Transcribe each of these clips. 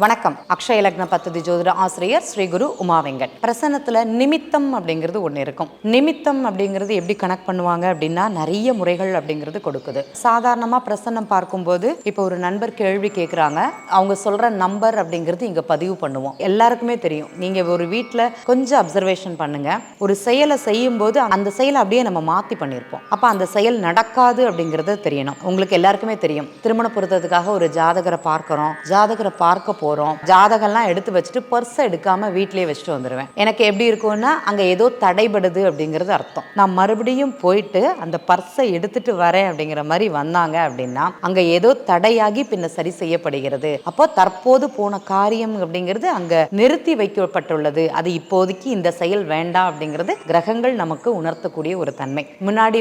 வணக்கம். அக்ஷய லக்ன பத்ததி ஜோதிட ஆசிரியர் ஸ்ரீ குரு உமா வெங்கட். பிரசன்னத்துல நிமித்தம் அப்படிங்கிறது ஒன்று இருக்கும். நிமித்தம் அப்படிங்கிறது எப்படி கனெக்ட் பண்ணுவாங்க அப்படின்னா நிறைய முறைகள் அப்படிங்கிறது கொடுக்குது. சாதாரணமாக பிரசன்னம் பார்க்கும்போது இப்போ ஒரு நண்பர் கேள்வி கேட்குறாங்க, அவங்க சொல்ற நம்பர் அப்படிங்கிறது இங்கே பதிவு பண்ணுவோம். எல்லாருக்குமே தெரியும். நீங்கள் ஒரு வீட்டில் கொஞ்சம் அப்சர்வேஷன் பண்ணுங்க. ஒரு செயலை செய்யும் போது அந்த செயலை அப்படியே நம்ம மாற்றி பண்ணியிருப்போம். அப்போ அந்த செயல் நடக்காது அப்படிங்கிறது தெரியணும். உங்களுக்கு எல்லாருக்குமே தெரியும். திருமண பொருத்தத்துக்காக ஒரு ஜாதகரை பார்க்குறோம், ஜாதகரை பார்க்க போகிறோம், ஜாதகம்லாம் எடுத்து வச்சுட்டு பர்ஸை எடுக்காமல் வீட்டிலேயே வச்சுட்டு வந்துடுவேன். எனக்கு எப்படி இருக்கும்னா அங்கே ஏதோ தடைபடுது அப்படிங்கிறது அர்த்தம். நான் மறுபடியும் போயிட்டு அந்த பர்ஸை எடுத்துட்டு வரேன் அப்படிங்கிற மாதிரி வந்தாங்க அப்படின்னா அங்கே ஏதோ தடையாகி பின்ன சரி செய்யப்படுகிறது. அப்போ தற்போது போன காரியம் அப்படிங்கிறது அங்கே நிறுத்தி வைக்கப்பட்டுள்ளது. அது இப்போதைக்கு இந்த செயல் வேண்டாம் அப்படிங்கிறது கிரகங்கள் நமக்கு உணர்த்தக்கூடிய ஒரு தன்மை. முன்னாடி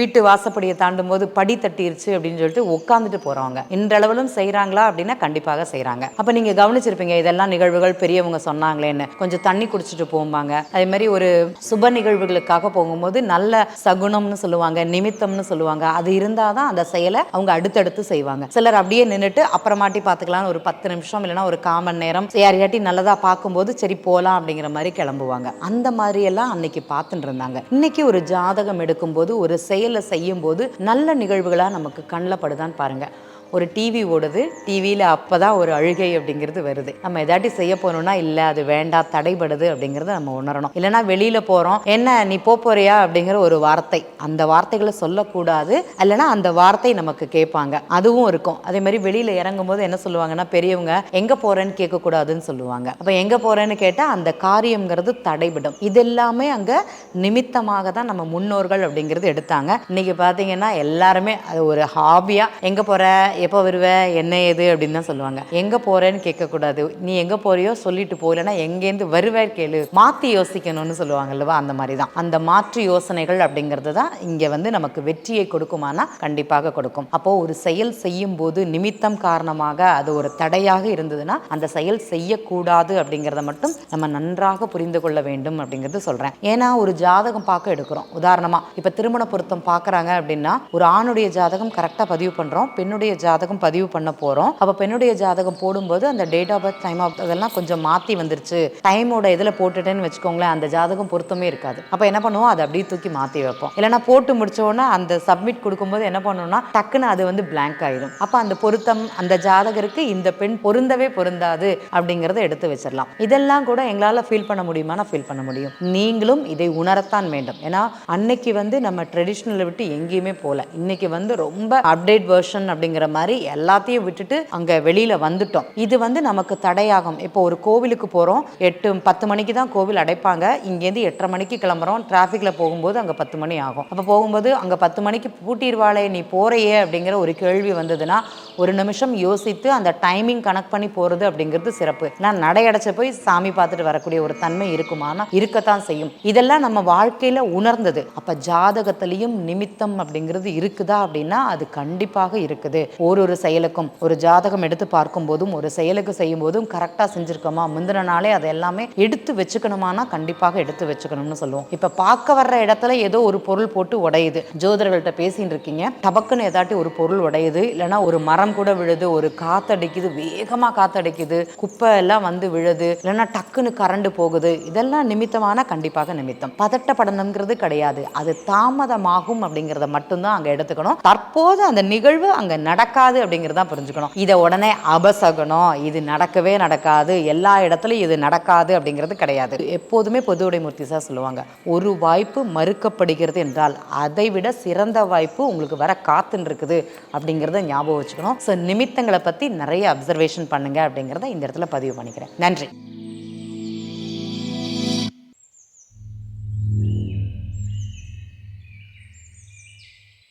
வீட்டு வாசப்படியை தாண்டும் போது படி தட்டிருச்சு அப்படின்னு சொல்லிட்டு உட்காந்துட்டு போறவங்க இன்றளவிலும் செய்யறாங்களா அப்படின்னா கண்டிப்பாக செய்யறாங்க. அப்ப நீங்க கவனிச்சிருப்பீங்க, இதெல்லாம் நிகழ்வுகள் பெரியவங்க சொன்னாங்களேன்னு கொஞ்சம் தண்ணி குடிச்சிட்டு போவாங்க. அதே மாதிரி ஒரு சுப நிகழ்வுகளுக்காக போகும்போது நல்ல சகுனம்னு சொல்லுவாங்க, நிமித்தம்னு சொல்லுவாங்க. அது இருந்தாதான் அந்த செயலை அவங்க அடுத்தடுத்து செய்வாங்க. சிலர் அப்படியே நின்றுட்டு அப்புறமாட்டி பார்த்துக்கலாம், ஒரு 10 நிமிஷம் இல்லைன்னா ஒரு 1/4 மணி நேரம் யாரையாட்டி நல்லதா பார்க்கும்போது சரி போகலாம் அப்படிங்கிற மாதிரி கிளம்புவாங்க. அந்த மாதிரி எல்லாம் அன்னைக்கு பார்த்துட்டு இருந்தாங்க. இன்னைக்கு ஒரு ஜாதகம் எடுக்கும்போது ஒரு செயலை செய்யும் போது நல்ல நிகழ்வுகளா நமக்கு கண்ணில் படுதான்னு பாருங்க. ஒரு டிவி ஓடுது, டிவியில் அப்போ தான் ஒரு அழுகை அப்படிங்கிறது வருது. நம்ம எதாட்டி செய்ய போகணும்னா இல்லை அது வேண்டாம் தடைபடுது அப்படிங்கிறத நம்ம உணரணும். இல்லைனா வெளியில் போகிறோம், என்ன நீ போறியா அப்படிங்கிற ஒரு வார்த்தை, அந்த வார்த்தைகளை சொல்லக்கூடாது. இல்லைனா அந்த வார்த்தை நமக்கு கேட்பாங்க, அதுவும் இருக்கும். அதே மாதிரி வெளியில் இறங்கும் போது என்ன சொல்லுவாங்கன்னா பெரியவங்க எங்கே போகிறேன்னு கேட்கக்கூடாதுன்னு சொல்லுவாங்க. அப்போ எங்கே போகிறேன்னு கேட்டால் அந்த காரியங்கிறது தடைபடும். இதெல்லாமே அங்கே நிமித்தமாக தான் நம்ம முன்னோர்கள் அப்படிங்கிறது எடுத்தாங்க. இன்னைக்கு பார்த்தீங்கன்னா எல்லாருமே அது ஒரு ஹாபியாக எங்கே போகிற, எப்போ வருவ, என்ன ஏது அப்படின்னு தான் சொல்லுவாங்க. எங்கே போகிறேன்னு கேட்கக்கூடாது, நீ எங்கே போறியோ சொல்லிட்டு போகலன்னா எங்கேருந்து வருவார் கேளு, மாற்றி யோசிக்கணும்னு சொல்லுவாங்க அல்லவா. அந்த மாதிரி தான் அந்த மாற்று யோசனைகள் அப்படிங்கிறது தான் இங்கே நமக்கு வெற்றியை கொடுக்குமானா கண்டிப்பாக கொடுக்கும். அப்போது ஒரு செயல் செய்யும் போது நிமித்தம் காரணமாக அது ஒரு தடையாக இருந்ததுன்னா அந்த செயல் செய்யக்கூடாது அப்படிங்கிறத மட்டும் நம்ம நன்றாக புரிந்து கொள்ள வேண்டும் அப்படிங்கிறது சொல்கிறேன். ஏன்னா ஒரு ஜாதகம் பார்க்க எடுக்கிறோம். உதாரணமாக இப்போ திருமண பொருத்தம் பார்க்குறாங்க அப்படின்னா ஒரு ஆணுடைய ஜாதகம் கரெக்டாக பதிவு பண்ணுறோம், பெண்ணுடைய ஜாதகம் பதிவு பண்ண போறோம். அப்ப பெண்ணுடைய ஜாதகம் போடும்போது அந்த date of birth, time of அதெல்லாம் கொஞ்சம் மாத்தி வந்துருச்சு, டைமோட இதுல போட்டுட்டேன்னு வச்சுக்கோங்களேன், அந்த ஜாதகம் பொருத்தமே இருக்காது. அப்ப என்ன பண்ணுவோம், அதை அப்படியே தூக்கி மாத்தி வைப்போம். இல்லைன்னா போட்டு முடிச்ச உடனே அந்த சப்மிட் கொடுக்கும்போது என்ன பண்ணணும்னா டக்குன்னு அது பிளாங்க் ஆயிடும். அப்ப அந்த பொருத்தம் அந்த ஜாதகருக்கு இந்த பெண் பொருந்தவே பொருந்தாது அப்படிங்கறத எடுத்து வச்சிடலாம். இதெல்லாம் கூட எங்களால ஃபீல் பண்ண முடியுமா? ஃபீல் பண்ண முடியும். நீங்களும் இதை உணரத்தான் வேண்டும். ஏன்னா அன்னைக்கு நம்ம ட்ரெடிஷ்னலை விட்டு எங்கேயுமே போல. இன்னைக்கு ரொம்ப அப்டேட் வெர்ஷன் அப்படிங்கிற மாதிரி எல்லாத்தையும் விட்டுட்டு அங்க வெளியில வந்துட்டோம். இது நமக்கு தடையாகும். இப்போ ஒரு கோவிலுக்கு போறோம், 8-10 மணிக்கு தான் கோவில் அடைப்பாங்க. இங்கேருந்து 8:30 மணிக்கு கிளம்புறோம், டிராஃபிக்ல போகும்போது அங்க 10 மணி ஆகும். அப்ப போகும்போது அங்க 10 மணிக்கு பூட்டிடுவாளே நீ போறையே அப்படிங்கிற ஒரு கேள்வி வந்ததுன்னா ஒரு நிமிஷம் யோசித்து அந்த டைமிங் கனெக்ட் பண்ணி போறது அப்படிங்கிறது சிறப்பு. நான் நடையடைச்ச போய் சாமி பார்த்துட்டு வரக்கூடிய ஒரு தன்மை இருக்குமானா இருக்கத்தான் செய்யும். இதெல்லாம் நம்ம வாழ்க்கையில உணர்ந்தது. அப்ப ஜாதகத்திலையும் நிமித்தம் அப்படிங்கிறது இருக்குதா அப்படின்னா அது கண்டிப்பாக இருக்குது. ஒரு செயலுக்கும் ஒரு ஜாதகம் எடுத்து பார்க்கும் போதும் ஒரு செயலுக்கு செய்யும் போதும் கரெக்டா செஞ்சிருக்கோமா, முந்தின நாளே அதை எல்லாமே எடுத்து வச்சுக்கணுமானா கண்டிப்பாக எடுத்து வச்சுக்கணும்னு சொல்லுவோம். இப்ப பார்க்க வர்ற இடத்துல ஏதோ ஒரு பொருள் போட்டு உடையுது, ஜோதிடர்கள்ட்ட பேசிட்டு இருக்கீங்க, டபக்குன்னு ஏதாட்டி ஒரு பொருள் உடையுது, இல்லைன்னா ஒரு மரம் கூட விழுது, ஒரு காத்தடிக்குது, வேகமா காத்தடிக்குது, குப்பை எல்லாம் விழுது, இல்லைன்னா டக்குன்னு கரண்ட் போகுது, இதெல்லாம் நிமித்தமான கண்டிப்பாக நிமித்தம். பதட்டப்படணுங்கிறது கிடையாது, அது தாமதமாகும் அப்படிங்கிறத மட்டும்தான் அங்க எடுத்துக்கணும். தற்போது அந்த நிகழ்வு அங்க நடக்காது அப்படிங்கிறத புரிஞ்சுக்கணும். இதை உடனே அபசகனம், இது நடக்கவே நடக்காது, எல்லா இடத்துலையும் இது நடக்காது அப்படிங்கிறது கிடையாது. எப்போதுமே பொதுவுடைமூர்த்தி சார் சொல்லுவாங்க, ஒரு வாய்ப்பு மறுக்கப்படுகிறது என்றால் அதை விட சிறந்த வாய்ப்பு உங்களுக்கு வர காத்துன்னு இருக்குது அப்படிங்கிறத ஞாபகம் வச்சுக்கணும். ஸோ நிமித்தங்களை பற்றி நிறைய அப்சர்வேஷன் பண்ணுங்க அப்படிங்கிறத இந்த இடத்துல பதிவு பண்ணிக்கிறேன். நன்றி.